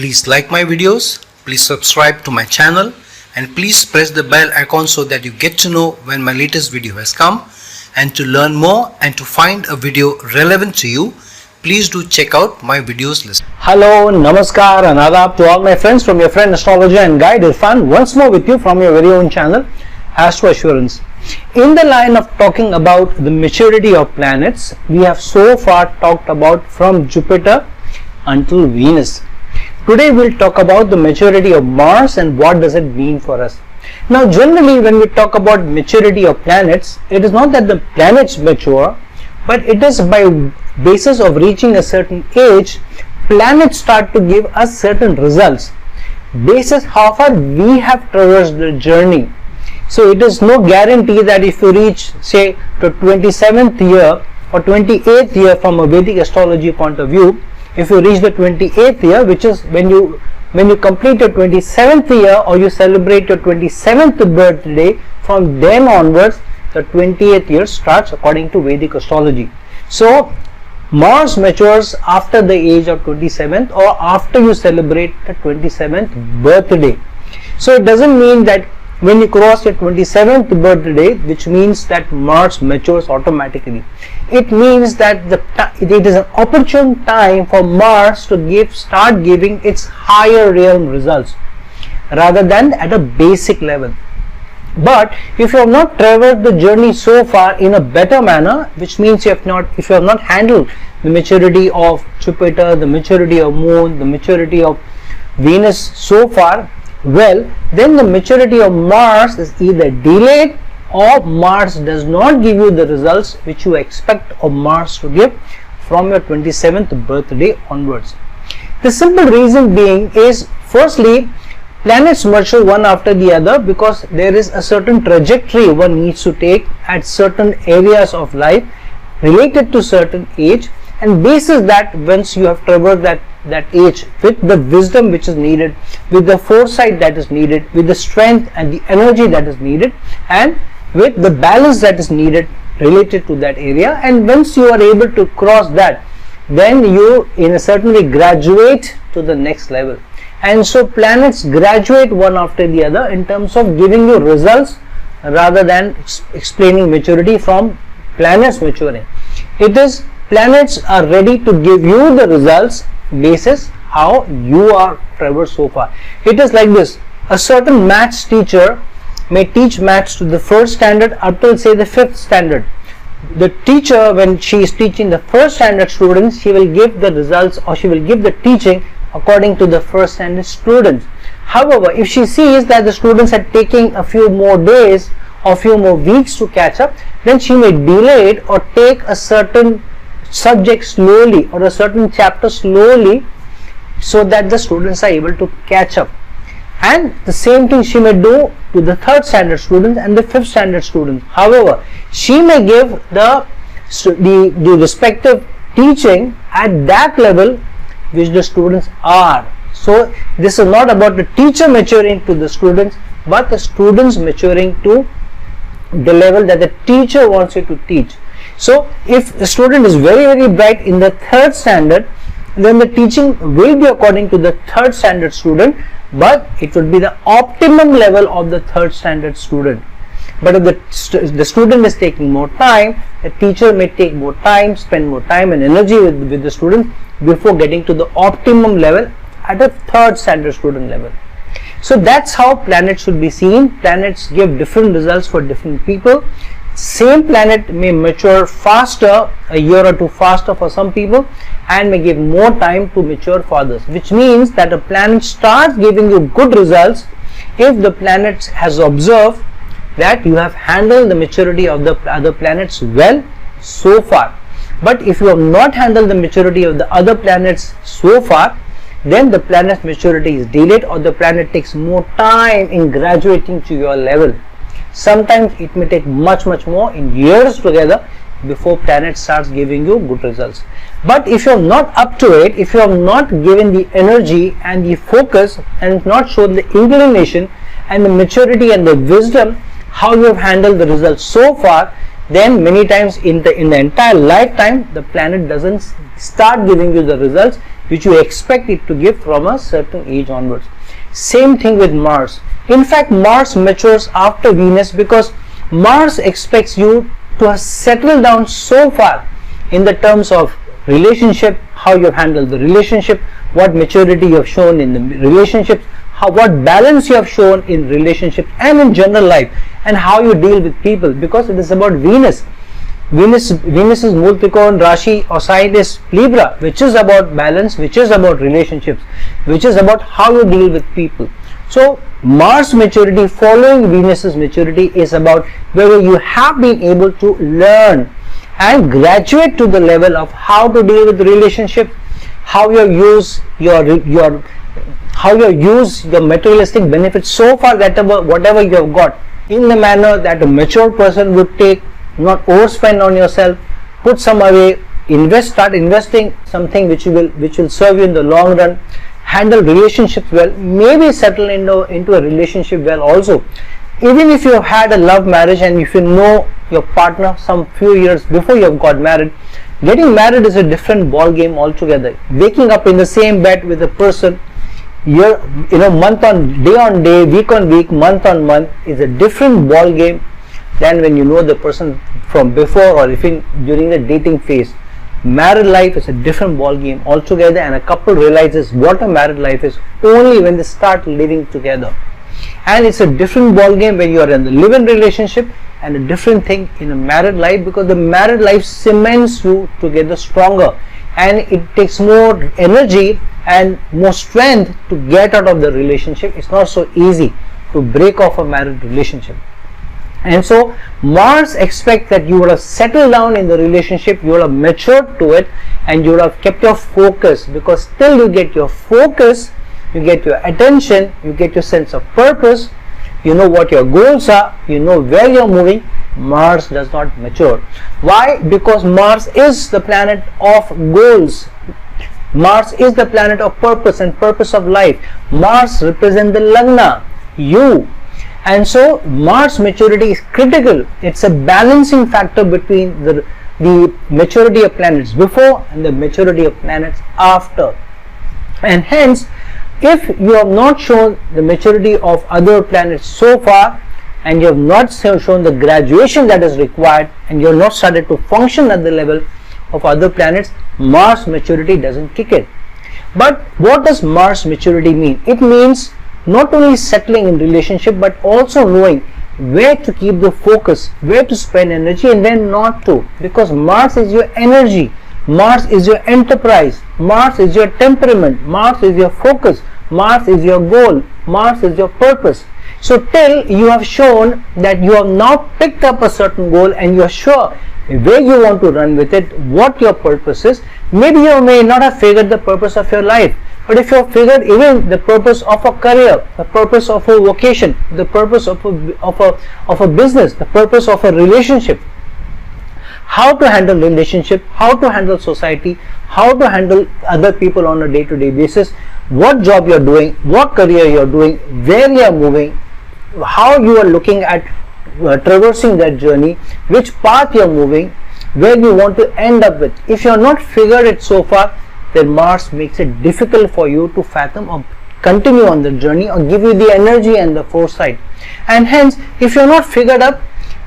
Please like my videos, please subscribe to my channel, and please press the bell icon so that you get to know when my latest video has come. And to learn more and to find a video relevant to you, please do check out my videos list. Hello, Namaskar and Adab to all my friends from your friend astrologer and guide Irfan, once more with you from your very own channel Astro Assurance. In the line of talking about the maturity of planets, we have so far talked about from Jupiter until Venus. Today we'll talk about the maturity of Mars and what does it mean for us. Now generally when we talk about maturity of planets, it is not that the planets mature, but it is by basis of reaching a certain age, planets start to give us certain results basis how far we have traversed the journey. So it is no guarantee that if you reach say to 27th year or 28th year from a Vedic astrology point of view, if you reach the 28th year, which is when you complete your 27th year or you celebrate your 27th birthday, from then onwards the 28th year starts according to Vedic astrology. So Mars matures after the age of 27th or after you celebrate the 27th birthday. So it doesn't mean that when you cross your 27th birthday, which means that Mars matures automatically. It means that it is an opportune time for Mars to start giving its higher realm results rather than at a basic level. But if you have not traversed the journey so far in a better manner, which means if you have not handled the maturity of Jupiter, the maturity of Moon, the maturity of Venus so far well, then the maturity of Mars is either delayed or Mars does not give you the results which you expect of Mars to give from your 27th birthday onwards. The simple reason being is, firstly, planets mature one after the other because there is a certain trajectory one needs to take at certain areas of life related to certain age, and basis that once you have traversed that age with the wisdom which is needed, with the foresight that is needed, with the strength and the energy that is needed, and with the balance that is needed related to that area, and once you are able to cross that, then you in a certain way graduate to the next level. And so planets graduate one after the other in terms of giving you results rather than explaining maturity from planets maturing. It is planets are ready to give you the results basis how you are traversed so far. It is like this: a certain maths teacher may teach maths to the first standard up till say the 5th standard. The teacher, when she is teaching the first standard students, she will give the results or she will give the teaching according to the first standard students. However, if she sees that the students are taking a few more days or few more weeks to catch up, then she may delay it or take a certain subject slowly or a certain chapter slowly so that the students are able to catch up. And the same thing she may do to the 3rd standard students and the 5th standard students. However, she may give the respective teaching at that level which the students are. So this is not about the teacher maturing to the students, but the students maturing to the level that the teacher wants you to teach. So if the student is very bright in the 3rd standard, then the teaching will be according to the 3rd standard student, but it will be the optimum level of the 3rd standard student. But if the student is taking more time, the teacher may take more time, spend more time and energy with the student before getting to the optimum level at a 3rd standard student level. So that's how planets should be seen. Planets give different results for different people. Same planet may mature faster, a year or two faster for some people, and may give more time to mature for others, which means that a planet starts giving you good results if the planet has observed that you have handled the maturity of the other planets well so far. But if you have not handled the maturity of the other planets so far, then the planet's maturity is delayed or the planet takes more time in graduating to your level. Sometimes it may take much more in years together before planet starts giving you good results. But if you are not up to it, if you have not given the energy and the focus and not shown the inclination and the maturity and the wisdom how you have handled the results so far, then many times in the entire lifetime the planet doesn't start giving you the results which you expect it to give from a certain age onwards. Same thing with Mars. In fact, Mars matures after Venus because Mars expects you to have settled down so far in the terms of relationship, how you handle the relationship, what maturity you have shown in the relationships, what balance you have shown in relationships and in general life, and how you deal with people, because it is about Venus. Venus's Mool Trikon Rashi or sign is Libra, which is about balance, which is about relationships, which is about how you deal with people. So Mars maturity following Venus's maturity is about whether you have been able to learn and graduate to the level of how to deal with relationships, how you use your materialistic benefits so far, that whatever you have got, in the manner that a mature person would take, not overspend on yourself, put some away, start investing something which will serve you in the long run, handle relationships well, maybe settle into a relationship well also. Even if you have had a love marriage and if you know your partner some few years before you have got married, getting married is a different ball game altogether. Waking up in the same bed with a person month on day, week on week, month on month is a different ball game than when you know the person from before or even during the dating phase. Married life is a different ball game altogether, and a couple realizes what a married life is only when they start living together. And it's a different ball game when you are in the live-in relationship, and a different thing in a married life, because the married life cements you together stronger, and it takes more energy and more strength to get out of the relationship. It's not so easy to break off a married relationship. And so Mars expects that you would have settled down in the relationship, you would have matured to it, and you would have kept your focus, because till you get your focus, you get your attention, you get your sense of purpose, you know what your goals are, you know where you're moving, Mars does not mature. Why? Because Mars is the planet of goals. Mars is the planet of purpose and purpose of life. Mars represents the Lagna, you. And so Mars maturity is critical. It's a balancing factor between the maturity of planets before and the maturity of planets after. And hence, if you have not shown the maturity of other planets so far, and you have not shown the graduation that is required, and you have not started to function at the level of other planets, Mars maturity doesn't kick in. But what does Mars maturity mean? It means not only settling in relationship, but also knowing where to keep the focus, where to spend energy and when not to, because Mars is your energy, Mars is your enterprise, Mars is your temperament, Mars is your focus, Mars is your goal, Mars is your purpose. So till you have shown that you have now picked up a certain goal and you are sure where you want to run with it, what your purpose is, maybe you may not have figured the purpose of your life, but if you have figured even the purpose of a career, the purpose of a vocation, the purpose of a business, the purpose of a relationship, how to handle relationship, how to handle society, how to handle other people on a day-to-day basis, what job you are doing, what career you are doing, where you are moving, how you are looking at traversing that journey, which path you are moving, where you want to end up with. If you have not figured it so far, then Mars makes it difficult for you to fathom or continue on the journey or give you the energy and the foresight. And hence, if you are not figured up,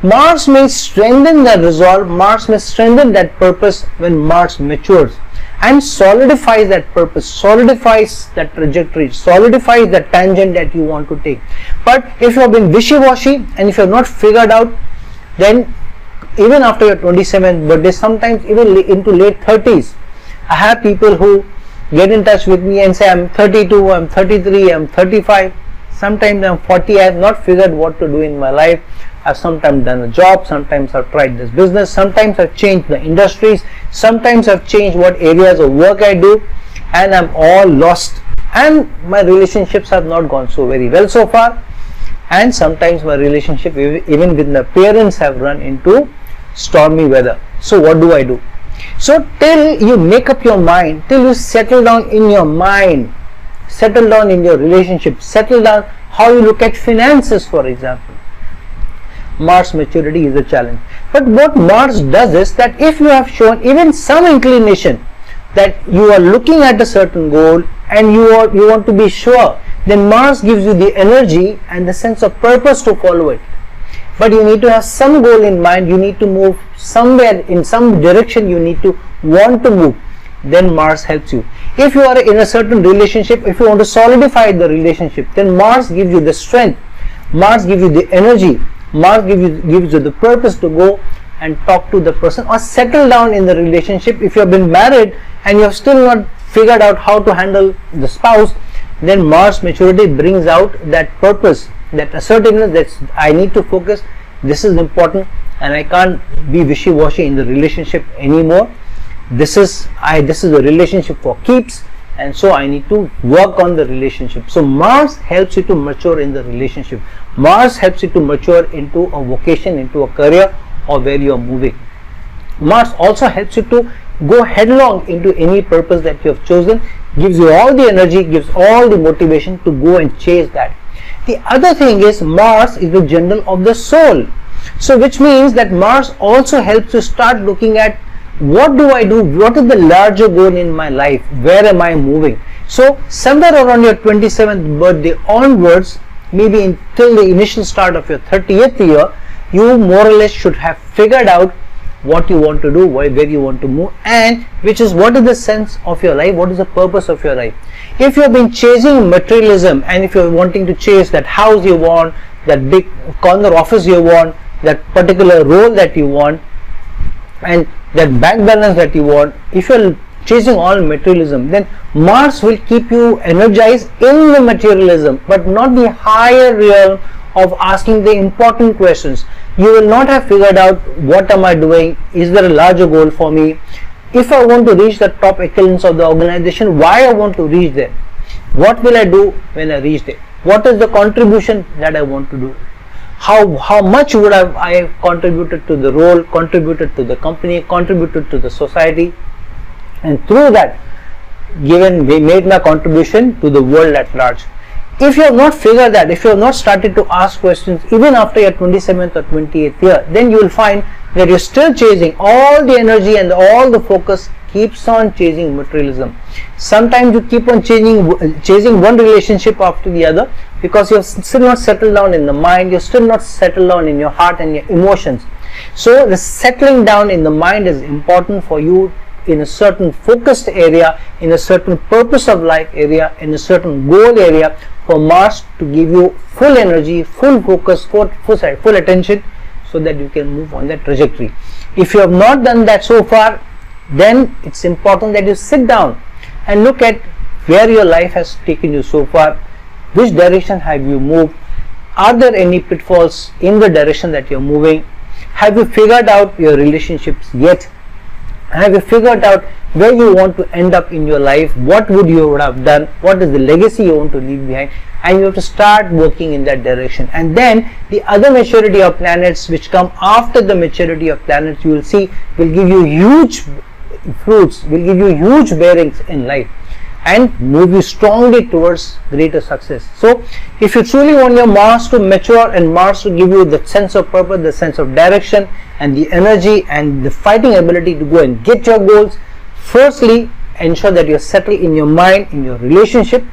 Mars may strengthen that resolve, Mars may strengthen that purpose when Mars matures and solidifies that purpose, solidifies that trajectory, solidifies that tangent that you want to take. But if you have been wishy-washy and if you have not figured out, then even after your 27th birthday, sometimes even into late 30s, I have people who get in touch with me and say, I'm 32, I'm 33, I'm 35, sometimes I'm 40, I have not figured what to do in my life. I've sometimes done a job, sometimes I've tried this business, sometimes I've changed the industries, sometimes I've changed what areas of work I do, and I'm all lost. And my relationships have not gone so very well so far, and sometimes my relationship even with my parents have run into stormy weather. So what do? So till you make up your mind, till you settle down in your mind, settle down in your relationship, settle down how you look at finances, for example, Mars maturity is a challenge. But what Mars does is that if you have shown even some inclination that you are looking at a certain goal and you want to be sure, then Mars gives you the energy and the sense of purpose to follow it. But you need to have some goal in mind, you need to move somewhere in some direction, you need to want to move, then Mars helps you. If you are in a certain relationship, if you want to solidify the relationship, then Mars gives you the strength, Mars gives you the energy, Mars gives you the purpose to go and talk to the person or settle down in the relationship. If you have been married and you have still not figured out how to handle the spouse, then Mars maturity brings out that purpose, that assertiveness, that I need to focus, this is important and I can't be wishy-washy in the relationship anymore. This is a relationship for keeps, and so I need to work on the relationship. So Mars helps you to mature in the relationship. Mars helps you to mature into a vocation, into a career, or where you are moving. Mars also helps you to go headlong into any purpose that you have chosen, gives you all the energy, gives all the motivation to go and chase that. The other thing is Mars is the general of the soul. So which means that Mars also helps you start looking at what do I do, what is the larger goal in my life, where am I moving. So somewhere around your 27th birthday onwards, maybe until the initial start of your 30th year, you more or less should have figured out what you want to do, where you want to move, and what is the sense of your life, what is the purpose of your life. If you have been chasing materialism and if you are wanting to chase that house you want, that big corner office you want, that particular role that you want, and that bank balance that you want, if you are chasing all materialism, then Mars will keep you energized in the materialism, but not the higher realm of asking the important questions. You will not have figured out what am I doing, is there a larger goal for me, if I want to reach the top echelons of the organization, why I want to reach there, what will I do when I reach there, what is the contribution that I want to do, how much would I contributed to the role, contributed to the company, contributed to the society, and through that made my contribution to the world at large. If you have not figured that, if you have not started to ask questions even after your 27th or 28th year, then you will find that you're still chasing all the energy and all the focus keeps on chasing materialism. Sometimes you keep on chasing one relationship after the other because you're still not settled down in the mind, you're still not settled down in your heart and your emotions. So the settling down in the mind is important for you in a certain focused area, in a certain purpose of life area, in a certain goal area, for Mars to give you full energy, full focus, full attention, so that you can move on that trajectory. If you have not done that so far, then it's important that you sit down and look at where your life has taken you so far, which direction have you moved, are there any pitfalls in the direction that you're moving, have you figured out your relationships yet, have you figured out where you want to end up in your life, what would you have done, what is the legacy you want to leave behind, and you have to start working in that direction. And then the other maturity of planets which come after the maturity of planets, you will see, will give you huge fruits, will give you huge bearings in life and move you strongly towards greater success. So if you truly want your Mars to mature and Mars to give you the sense of purpose, the sense of direction and the energy and the fighting ability to go and get your goals, firstly ensure that you're settled in your mind, in your relationship,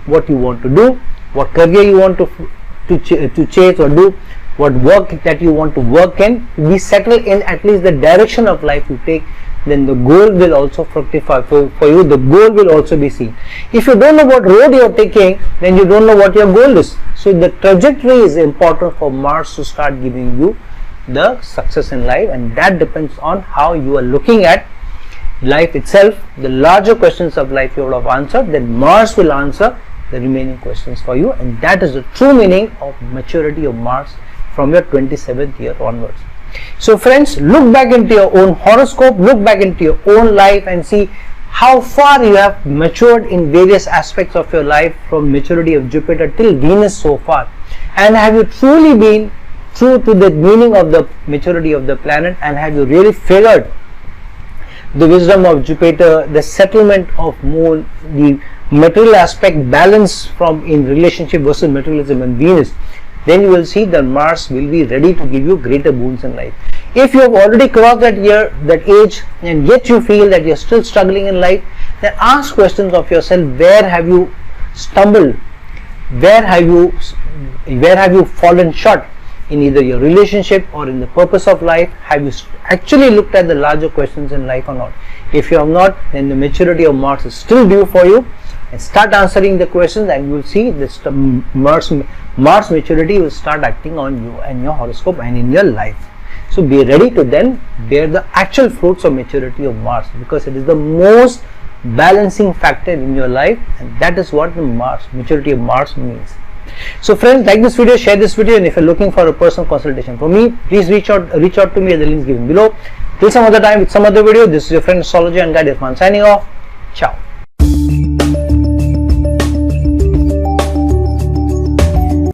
what you want to do, what career you want to chase or do, what work that you want to work in, be settled in at least the direction of life you take, then the goal will also fructify for you, the goal will also be seen. If you don't know what road you are taking, then you don't know what your goal is. So the trajectory is important for Mars to start giving you the success in life, and that depends on how you are looking at life itself. The larger questions of life you would have answered, then Mars will answer the remaining questions for you, and that is the true meaning of maturity of Mars from your 27th year onwards. So friends, look back into your own horoscope, look back into your own life and see how far you have matured in various aspects of your life, from maturity of Jupiter till Venus so far, and have you truly been true to the meaning of the maturity of the planet, and have you really figured the wisdom of Jupiter, the settlement of Moon, the material aspect balance from in relationship versus materialism and Venus, then you will see that Mars will be ready to give you greater boons in life. If you have already crossed that year, that age, and yet you feel that you are still struggling in life, then ask questions of yourself. Where have you stumbled? Where have you fallen short in either your relationship or in the purpose of life? Have you actually looked at the larger questions in life or not? If you have not, then the maturity of Mars is still due for you, and start answering the questions, and you will see this Mars maturity will start acting on you and your horoscope and in your life. So be ready to then bear the actual fruits of maturity of Mars, because it is the most balancing factor in your life, and that is what the maturity of Mars means. So friends, like this video, share this video, and if you're looking for a personal consultation from me, please reach out to me at the links given below. Till some other time with some other video, this is your friend astrologer and guide Irfan signing off. Ciao.